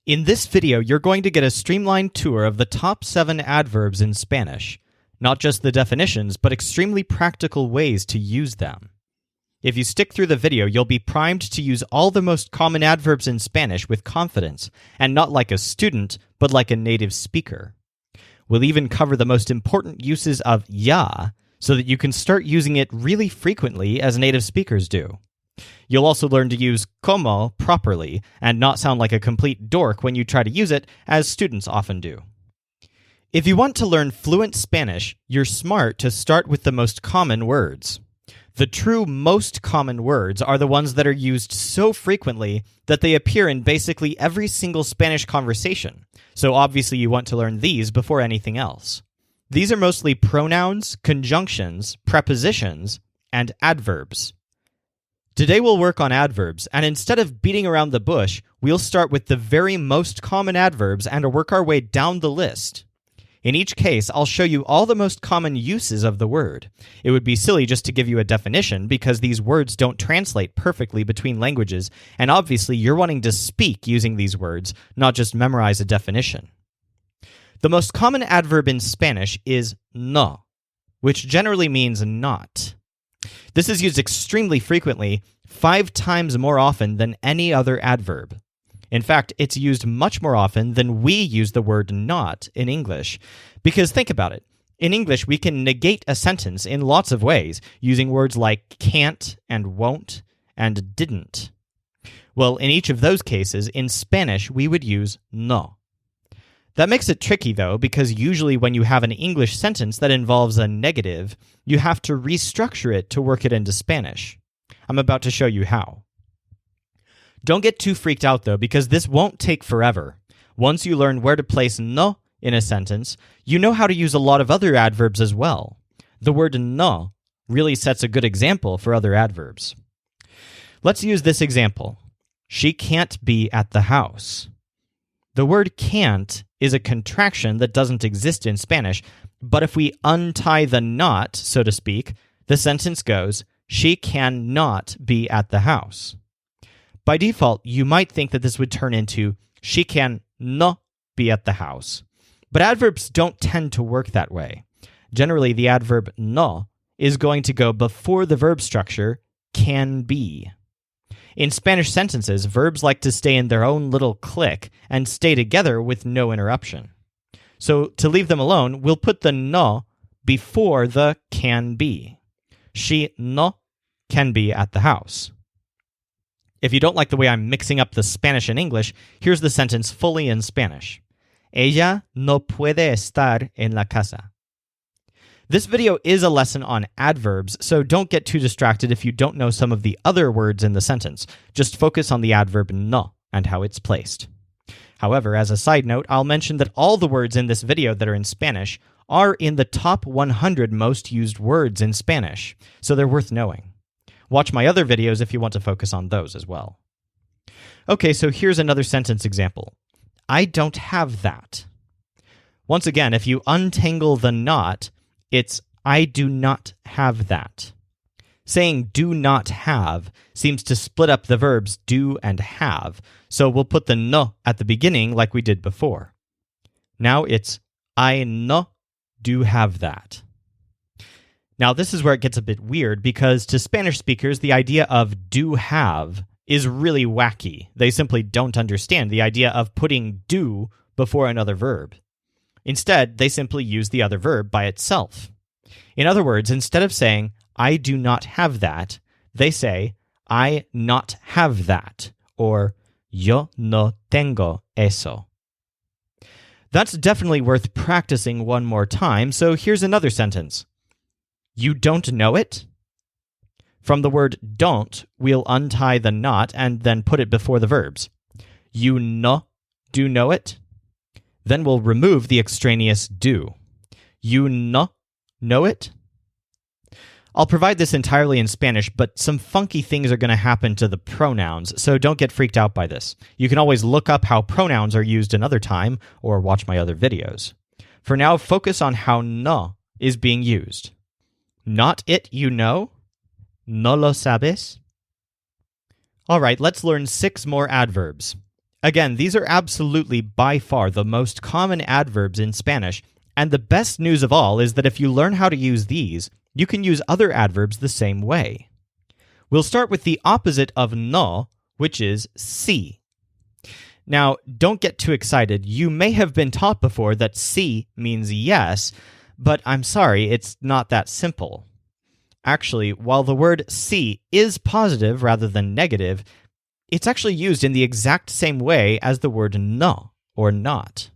In this video, you're going to get a streamlined tour of the top 7 adverbs in Spanish. Not just the definitions, but extremely practical ways to use them. If you stick through the video, you'll be primed to use all the most common adverbs in Spanish with confidence, and not like a student, but like a native speaker. We'll even cover the most important uses of ya, so that you can start using it really frequently as native speakers do. You'll also learn to use como properly, and not sound like a complete dork when you try to use it, as students often do. If you want to learn fluent Spanish, you're smart to start with the most common words. The true most common words are the ones that are used so frequently that they appear in basically every single Spanish conversation, so obviously you want to learn these before anything else. These are mostly pronouns, conjunctions, prepositions, and adverbs. Today we'll work on adverbs, and instead of beating around the bush, we'll start with the very most common adverbs and work our way down the list. In each case, I'll show you all the most common uses of the word. It would be silly just to give you a definition because these words don't translate perfectly between languages, and obviously you're wanting to speak using these words, not just memorize a definition. The most common adverb in Spanish is no, which generally means not. This is used extremely frequently, 5 times more often than any other adverb. In fact, it's used much more often than we use the word not in English. Because think about it. In English, we can negate a sentence in lots of ways, using words like can't and won't and didn't. Well, in each of those cases, in Spanish, we would use no. That makes it tricky, though, because usually when you have an English sentence that involves a negative, you have to restructure it to work it into Spanish. I'm about to show you how. Don't get too freaked out, though, because this won't take forever. Once you learn where to place no in a sentence, you know how to use a lot of other adverbs as well. The word no really sets a good example for other adverbs. Let's use this example. She can't be at the house. The word can't is a contraction that doesn't exist in Spanish, but if we untie the not, so to speak, the sentence goes, she cannot be at the house. By default, you might think that this would turn into she can no be at the house. But adverbs don't tend to work that way. Generally, the adverb no is going to go before the verb structure can be. In Spanish sentences, verbs like to stay in their own little clique and stay together with no interruption. So to leave them alone, we'll put the no before the can be. She no can be at the house. If you don't like the way I'm mixing up the Spanish and English, here's the sentence fully in Spanish. Ella no puede estar en la casa. This video is a lesson on adverbs, so don't get too distracted if you don't know some of the other words in the sentence. Just focus on the adverb no and how it's placed. However, as a side note, I'll mention that all the words in this video that are in Spanish are in the top 100 most used words in Spanish, so they're worth knowing. Watch my other videos if you want to focus on those as well. Okay, so here's another sentence example. I don't have that. Once again, if you untangle the not, it's I do not have that. Saying do not have seems to split up the verbs do and have, so we'll put the no at the beginning like we did before. Now it's I no do have that. Now, this is where it gets a bit weird because to Spanish speakers, the idea of do have is really wacky. They simply don't understand the idea of putting do before another verb. Instead, they simply use the other verb by itself. In other words, instead of saying, I do not have that, they say, I not have that, or yo no tengo eso. That's definitely worth practicing one more time, so here's another sentence. You don't know it? From the word don't, we'll untie the not and then put it before the verbs. You no do know it? Then we'll remove the extraneous do. You no know it? I'll provide this entirely in Spanish, but some funky things are going to happen to the pronouns, so don't get freaked out by this. You can always look up how pronouns are used another time or watch my other videos. For now, focus on how no is being used. Not it, you know? No lo sabes? All right, let's learn 6 more adverbs. Again, these are absolutely by far the most common adverbs in Spanish, and the best news of all is that if you learn how to use these, you can use other adverbs the same way. We'll start with the opposite of no, which is sí. Now, don't get too excited. You may have been taught before that sí means yes, but I'm sorry, it's not that simple. Actually, while the word sí is positive rather than negative, it's actually used in the exact same way as the word no, or not.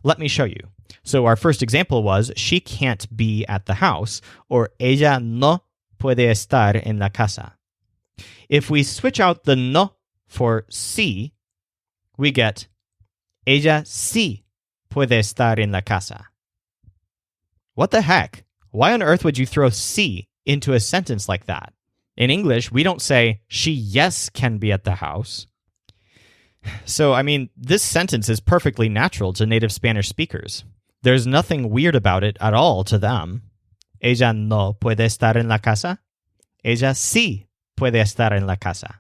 Let me show you. So our first example was, she can't be at the house, or ella no puede estar en la casa. If we switch out the no for sí, we get, ella sí puede estar en la casa. What the heck? Why on earth would you throw sí into a sentence like that? In English, we don't say, she yes can be at the house. So, this sentence is perfectly natural to native Spanish speakers. There's nothing weird about it at all to them. Ella no puede estar en la casa. Ella sí puede estar en la casa.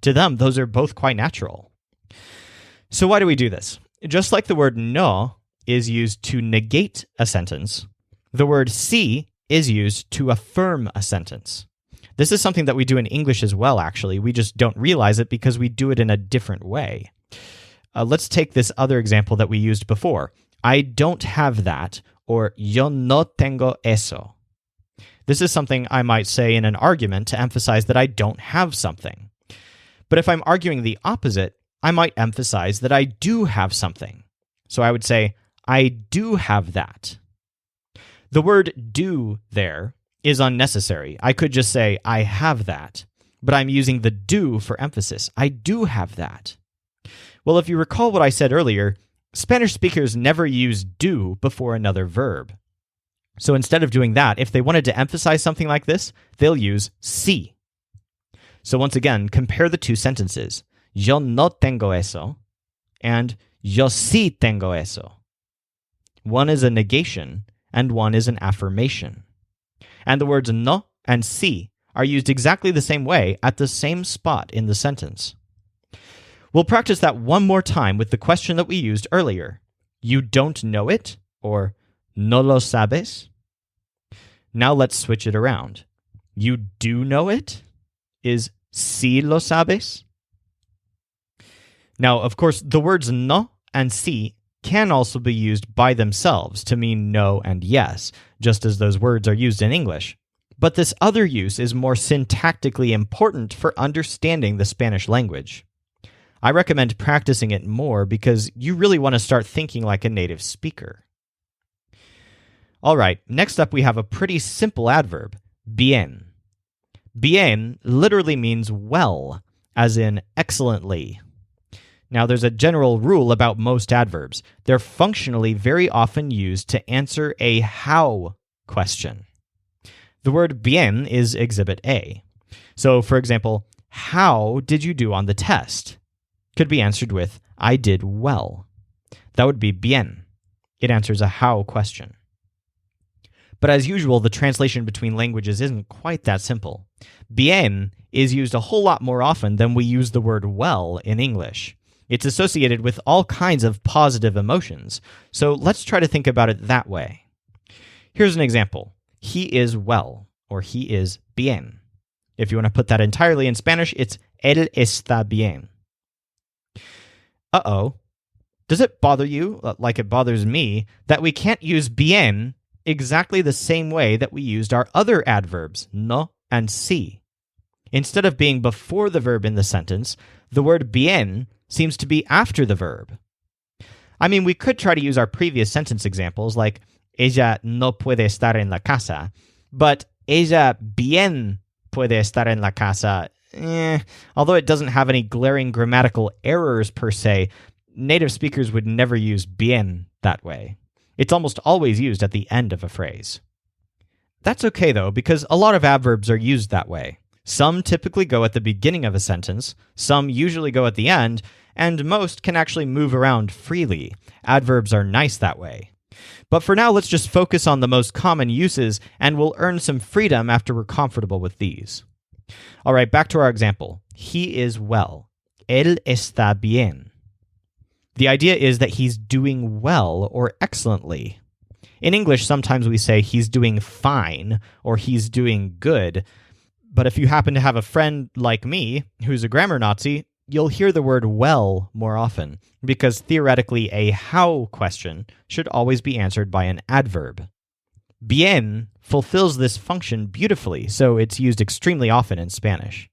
To them, those are both quite natural. So why do we do this? Just like the word no is used to negate a sentence, the word sí is used to affirm a sentence. This is something that we do in English as well, actually. We just don't realize it because we do it in a different way. Let's take this other example that we used before. I don't have that, or yo no tengo eso. This is something I might say in an argument to emphasize that I don't have something. But if I'm arguing the opposite, I might emphasize that I do have something. So I would say, I do have that. The word do there is unnecessary. I could just say, I have that. But I'm using the do for emphasis. I do have that. Well, if you recall what I said earlier, Spanish speakers never use do before another verb. So instead of doing that, if they wanted to emphasize something like this, they'll use sí. So once again, compare the two sentences. Yo no tengo eso, and yo sí tengo eso. One is a negation, and one is an affirmation. And the words no and sí are used exactly the same way at the same spot in the sentence. We'll practice that one more time with the question that we used earlier. You don't know it, or no lo sabes. Now let's switch it around. You do know it is sí lo sabes. Now, of course, the words no and sí can also be used by themselves to mean no and yes, just as those words are used in English. But this other use is more syntactically important for understanding the Spanish language. I recommend practicing it more because you really want to start thinking like a native speaker. All right, next up we have a pretty simple adverb, bien. Bien literally means well, as in excellently. Now, there's a general rule about most adverbs. They're functionally very often used to answer a how question. The word bien is exhibit A. So, for example, how did you do on the test? Could be answered with, I did well. That would be bien. It answers a how question. But as usual, the translation between languages isn't quite that simple. Bien is used a whole lot more often than we use the word well in English. It's associated with all kinds of positive emotions, so let's try to think about it that way. Here's an example. He is well, or he is bien. If you want to put that entirely in Spanish, it's él está bien. Uh-oh. Does it bother you, like it bothers me, that we can't use bien exactly the same way that we used our other adverbs, no and sí? Instead of being before the verb in the sentence, the word bien seems to be after the verb. We could try to use our previous sentence examples, like ella no puede estar en la casa, but ella bien puede estar en la casa, although it doesn't have any glaring grammatical errors per se, native speakers would never use bien that way. It's almost always used at the end of a phrase. That's okay, though, because a lot of adverbs are used that way. Some typically go at the beginning of a sentence, some usually go at the end, and most can actually move around freely. Adverbs are nice that way. But for now, let's just focus on the most common uses, and we'll earn some freedom after we're comfortable with these. All right, back to our example. He is well. él está bien. The idea is that he's doing well or excellently. In English, sometimes we say he's doing fine or he's doing good. But if you happen to have a friend like me who's a grammar Nazi, you'll hear the word well more often, because theoretically a how question should always be answered by an adverb. Bien fulfills this function beautifully, so it's used extremely often in Spanish.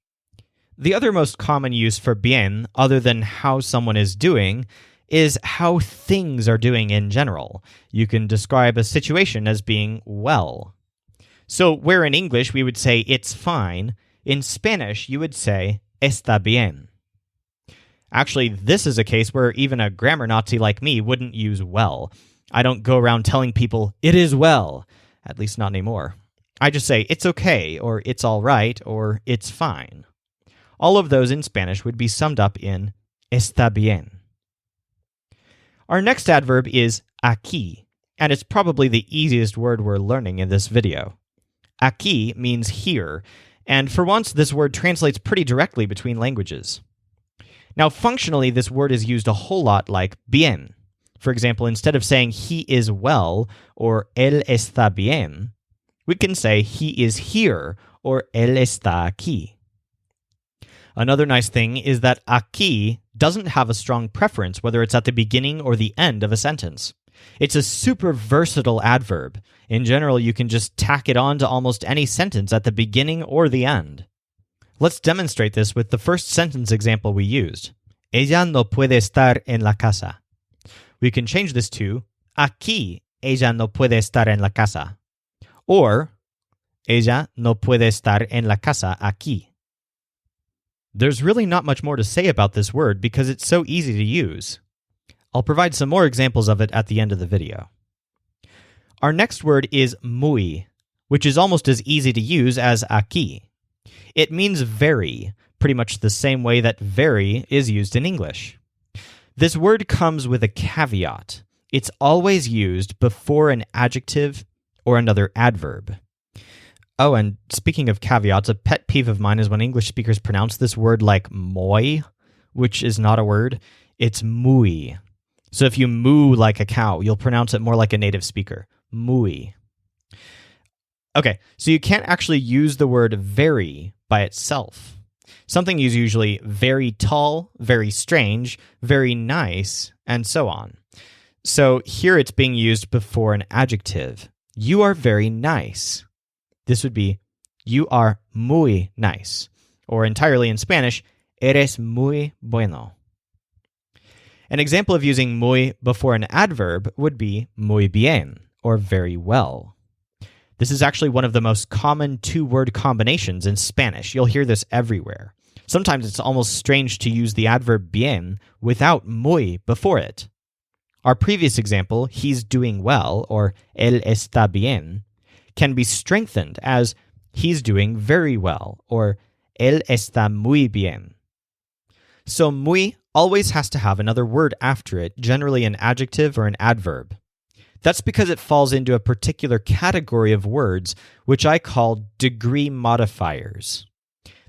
The other most common use for bien, other than how someone is doing, is how things are doing in general. You can describe a situation as being well. So where in English we would say it's fine, in Spanish you would say está bien. Actually, this is a case where even a grammar Nazi like me wouldn't use well. I don't go around telling people, it is well, at least not anymore. I just say, it's okay, or it's all right, or it's fine. All of those in Spanish would be summed up in está bien. Our next adverb is aquí, and it's probably the easiest word we're learning in this video. Aquí means here, and for once this word translates pretty directly between languages. Now, functionally, this word is used a whole lot like bien. For example, instead of saying he is well or él está bien, we can say he is here or él está aquí. Another nice thing is that aquí doesn't have a strong preference whether it's at the beginning or the end of a sentence. It's a super versatile adverb. In general, you can just tack it on to almost any sentence at the beginning or the end. Let's demonstrate this with the first sentence example we used. Ella no puede estar en la casa. We can change this to aquí ella no puede estar en la casa. Or ella no puede estar en la casa aquí. There's really not much more to say about this word because it's so easy to use. I'll provide some more examples of it at the end of the video. Our next word is muy, which is almost as easy to use as aquí. It means very, pretty much the same way that very is used in English. This word comes with a caveat. It's always used before an adjective or another adverb. Oh, and speaking of caveats, a pet peeve of mine is when English speakers pronounce this word like moi, which is not a word. It's muy. So if you moo like a cow, you'll pronounce it more like a native speaker. Muy. Okay, so you can't actually use the word very by itself. Something is usually very tall, very strange, very nice, and so on. So here it's being used before an adjective. You are very nice. This would be, you are muy nice. Or entirely in Spanish, eres muy bueno. An example of using muy before an adverb would be muy bien, or very well. This is actually one of the most common two-word combinations in Spanish. You'll hear this everywhere. Sometimes it's almost strange to use the adverb bien without muy before it. Our previous example, he's doing well, or él está bien, can be strengthened as he's doing very well, or él está muy bien. So muy always has to have another word after it, generally an adjective or an adverb. That's because it falls into a particular category of words, which I call degree modifiers.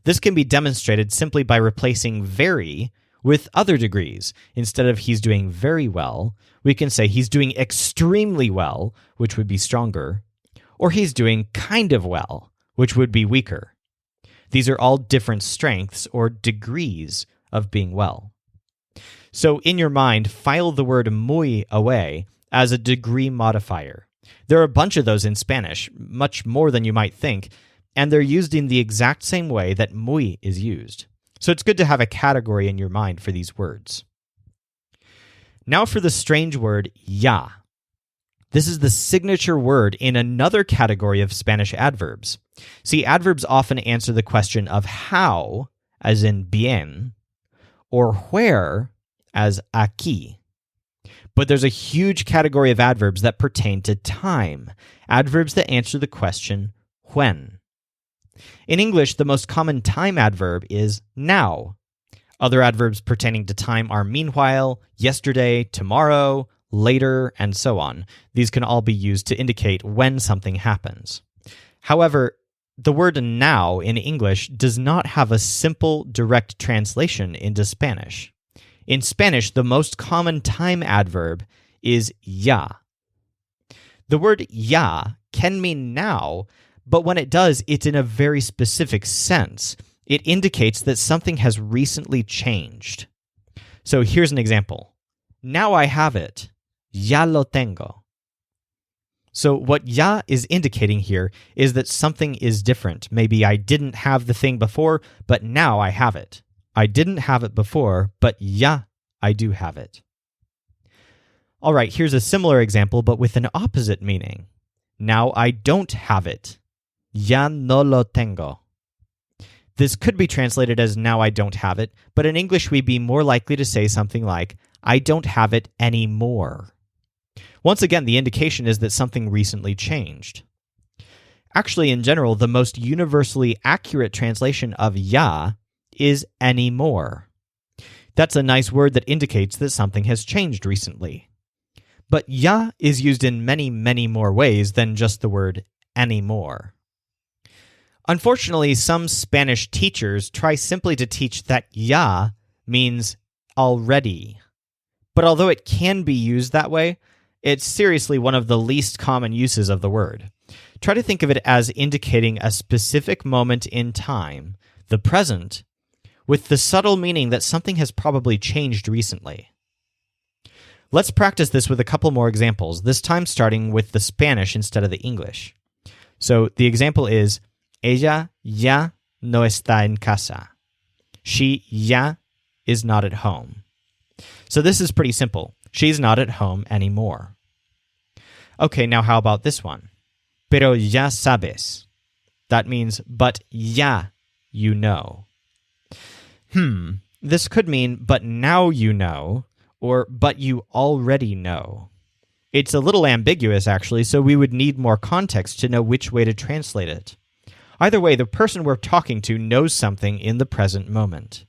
This can be demonstrated simply by replacing very with other degrees. Instead of he's doing very well, we can say he's doing extremely well, which would be stronger, or he's doing kind of well, which would be weaker. These are all different strengths or degrees of being well. So in your mind, file the word muy away as a degree modifier. There are a bunch of those in Spanish, much more than you might think, and they're used in the exact same way that muy is used. So it's good to have a category in your mind for these words. Now for the strange word ya. This is the signature word in another category of Spanish adverbs. See, adverbs often answer the question of how, as in bien, or where, as aquí. But there's a huge category of adverbs that pertain to time, adverbs that answer the question when. In English, the most common time adverb is now. Other adverbs pertaining to time are meanwhile, yesterday, tomorrow, later, and so on. These can all be used to indicate when something happens. However, the word now in English does not have a simple, direct translation into Spanish. In Spanish, the most common time adverb is ya. The word ya can mean now, but when it does, it's in a very specific sense. It indicates that something has recently changed. So here's an example. Now I have it. Ya lo tengo. So what ya is indicating here is that something is different. Maybe I didn't have the thing before, but now I have it. I didn't have it before, but ya, I do have it. All right, here's a similar example, but with an opposite meaning. Now I don't have it. Ya no lo tengo. This could be translated as now I don't have it, but in English we'd be more likely to say something like, I don't have it anymore. Once again, the indication is that something recently changed. Actually, in general, the most universally accurate translation of ya is anymore. That's a nice word that indicates that something has changed recently. But ya is used in many, many more ways than just the word anymore. Unfortunately, some Spanish teachers try simply to teach that ya means already. But although it can be used that way, it's seriously one of the least common uses of the word. Try to think of it as indicating a specific moment in time, the present, with the subtle meaning that something has probably changed recently. Let's practice this with a couple more examples, this time starting with the Spanish instead of the English. So the example is, ella ya no está en casa. She ya is not at home. So this is pretty simple. She's not at home anymore. Okay, now how about this one? Pero ya sabes. That means, but ya, you know. This could mean, but now you know, or but you already know. It's a little ambiguous, actually, so we would need more context to know which way to translate it. Either way, the person we're talking to knows something in the present moment.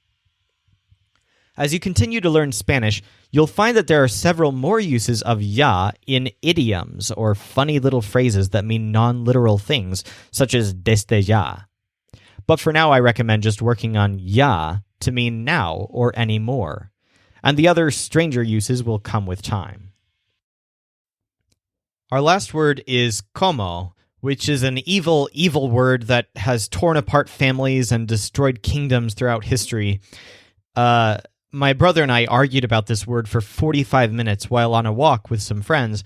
As you continue to learn Spanish, you'll find that there are several more uses of ya in idioms, or funny little phrases that mean non-literal things, such as desde ya. But for now, I recommend just working on ya to mean now or anymore, and the other stranger uses will come with time. Our last word is como, which is an evil, evil word that has torn apart families and destroyed kingdoms throughout history. My brother and I argued about this word for 45 minutes while on a walk with some friends,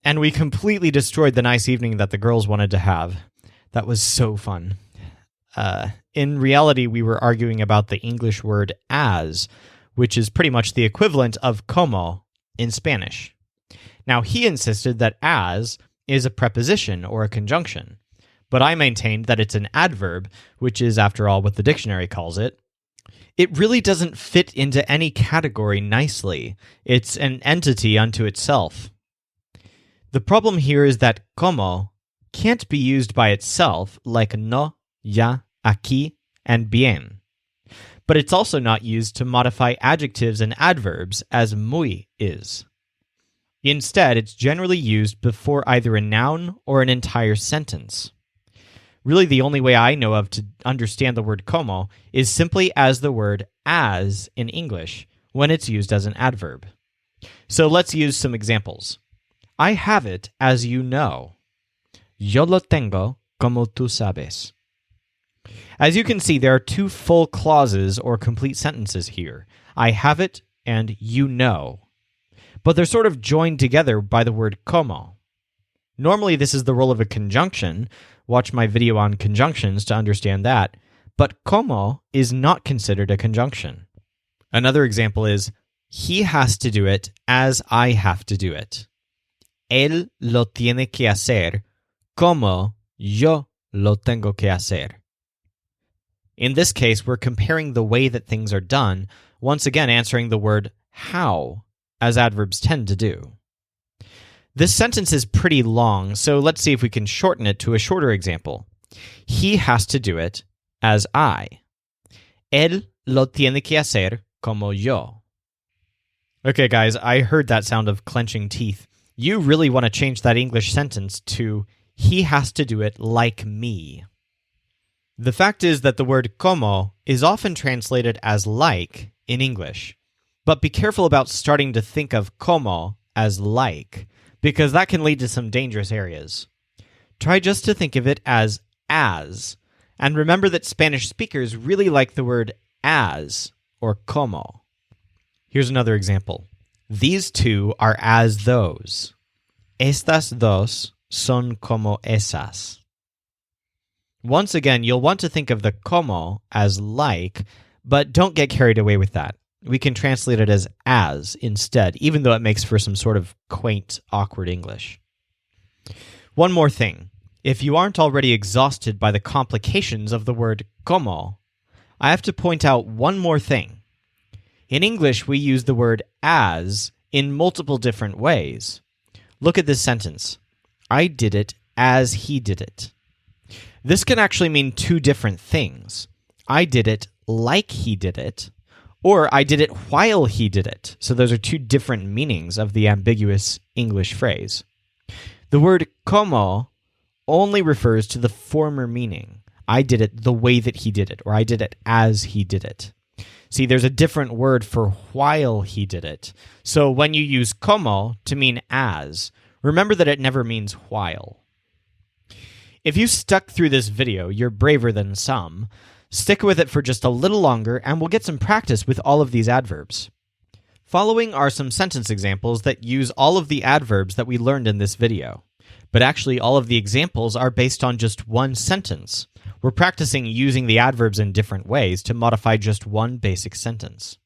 and we completely destroyed the nice evening that the girls wanted to have. That was so fun. In reality, we were arguing about the English word as, which is pretty much the equivalent of como in Spanish. Now, he insisted that as is a preposition or a conjunction, but I maintained that it's an adverb, which is, after all, what the dictionary calls it. It really doesn't fit into any category nicely. It's an entity unto itself. The problem here is that como can't be used by itself like no, ya, aquí, and bien. But it's also not used to modify adjectives and adverbs as muy is. Instead, it's generally used before either a noun or an entire sentence. Really, the only way I know of to understand the word como is simply as the word as in English when it's used as an adverb. So let's use some examples. I have it as you know. Yo lo tengo como tú sabes. As you can see, there are two full clauses or complete sentences here. I have it and you know. But they're sort of joined together by the word como. Normally, this is the role of a conjunction. Watch my video on conjunctions to understand that. But como is not considered a conjunction. Another example is, he has to do it as I have to do it. Él lo tiene que hacer como yo lo tengo que hacer. In this case, we're comparing the way that things are done, once again answering the word how, as adverbs tend to do. This sentence is pretty long, so let's see if we can shorten it to a shorter example. He has to do it as I. Él lo tiene que hacer como yo. Okay, guys, I heard that sound of clenching teeth. You really want to change that English sentence to, he has to do it like me. The fact is that the word como is often translated as like in English. But be careful about starting to think of como as like, because that can lead to some dangerous areas. Try just to think of it as, and remember that Spanish speakers really like the word as, or como. Here's another example. These two are as those. Estas dos son como esas. Once again, you'll want to think of the como as like, but don't get carried away with that. We can translate it as instead, even though it makes for some sort of quaint, awkward English. One more thing. If you aren't already exhausted by the complications of the word como, I have to point out one more thing. In English, we use the word as in multiple different ways. Look at this sentence. I did it as he did it. This can actually mean two different things. I did it like he did it, or I did it while he did it. So those are two different meanings of the ambiguous English phrase. The word como only refers to the former meaning. I did it the way that he did it, or I did it as he did it. See, there's a different word for while he did it. So when you use como to mean as, remember that it never means while. If you stuck through this video, you're braver than some. Stick with it for just a little longer, and we'll get some practice with all of these adverbs. Following are some sentence examples that use all of the adverbs that we learned in this video. But actually, all of the examples are based on just one sentence. We're practicing using the adverbs in different ways to modify just one basic sentence.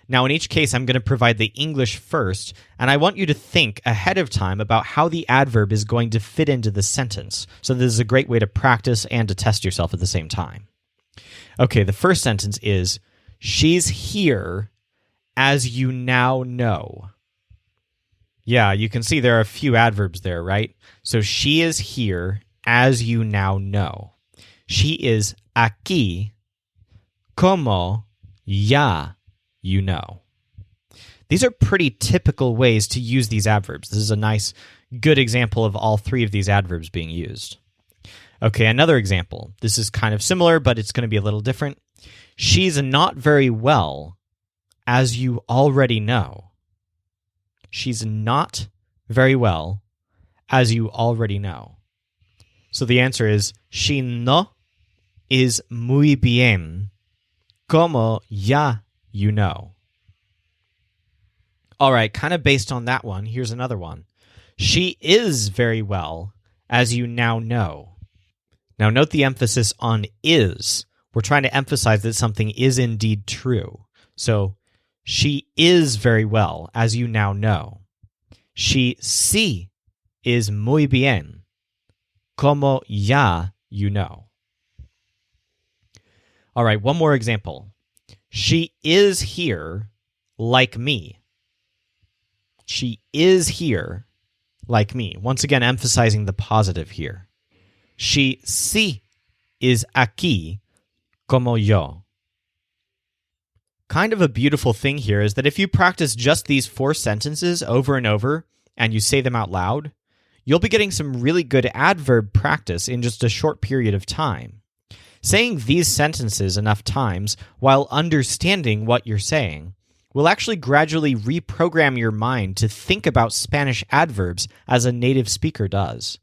Now, in each case, I'm going to provide the English first, and I want you to think ahead of time about how the adverb is going to fit into the sentence. So this is a great way to practice and to test yourself at the same time. Okay, the first sentence is, she's here, as you now know. Yeah, you can see there are a few adverbs there, right? So she is here, as you now know. She is aquí, como ya you know. These are pretty typical ways to use these adverbs. This is a nice, good example of all three of these adverbs being used. Okay, another example. This is kind of similar, but it's going to be a little different. She's not very well, as you already know. She's not very well, as you already know. So the answer is, she no is muy bien, como ya you know. All right, kind of based on that one, here's another one. She is very well, as you now know. Now note the emphasis on is. We're trying to emphasize that something is indeed true. So, she is very well, as you now know. She sí is muy bien, como ya you know. All right, one more example. She is here like me. She is here like me. Once again, emphasizing the positive here. She sí is aquí como yo. Kind of a beautiful thing here is that if you practice just these 4 sentences over and over and you say them out loud, you'll be getting some really good adverb practice in just a short period of time. Saying these sentences enough times while understanding what you're saying will actually gradually reprogram your mind to think about Spanish adverbs as a native speaker does.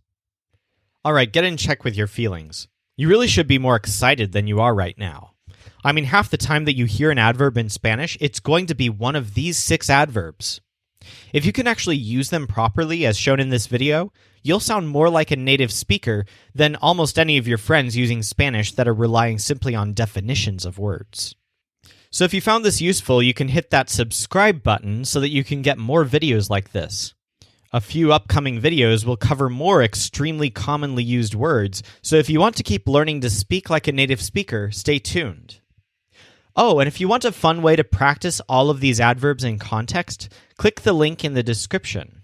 All right, get in check with your feelings. You really should be more excited than you are right now. I mean, half the time that you hear an adverb in Spanish, it's going to be one of these 6 adverbs. If you can actually use them properly, as shown in this video, you'll sound more like a native speaker than almost any of your friends using Spanish that are relying simply on definitions of words. So if you found this useful, you can hit that subscribe button so that you can get more videos like this. A few upcoming videos will cover more extremely commonly used words, so if you want to keep learning to speak like a native speaker, stay tuned. Oh, and if you want a fun way to practice all of these adverbs in context, click the link in the description.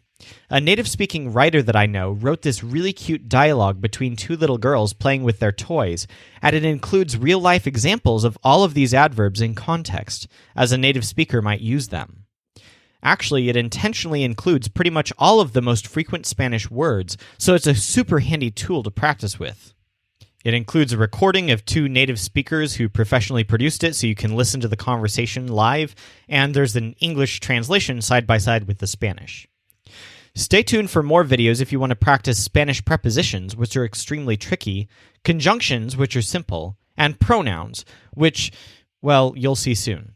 A native-speaking writer that I know wrote this really cute dialogue between 2 little girls playing with their toys, and it includes real-life examples of all of these adverbs in context, as a native speaker might use them. Actually, it intentionally includes pretty much all of the most frequent Spanish words, so it's a super handy tool to practice with. It includes a recording of 2 native speakers who professionally produced it so you can listen to the conversation live, and there's an English translation side by side with the Spanish. Stay tuned for more videos if you want to practice Spanish prepositions, which are extremely tricky, conjunctions, which are simple, and pronouns, which, well, you'll see soon.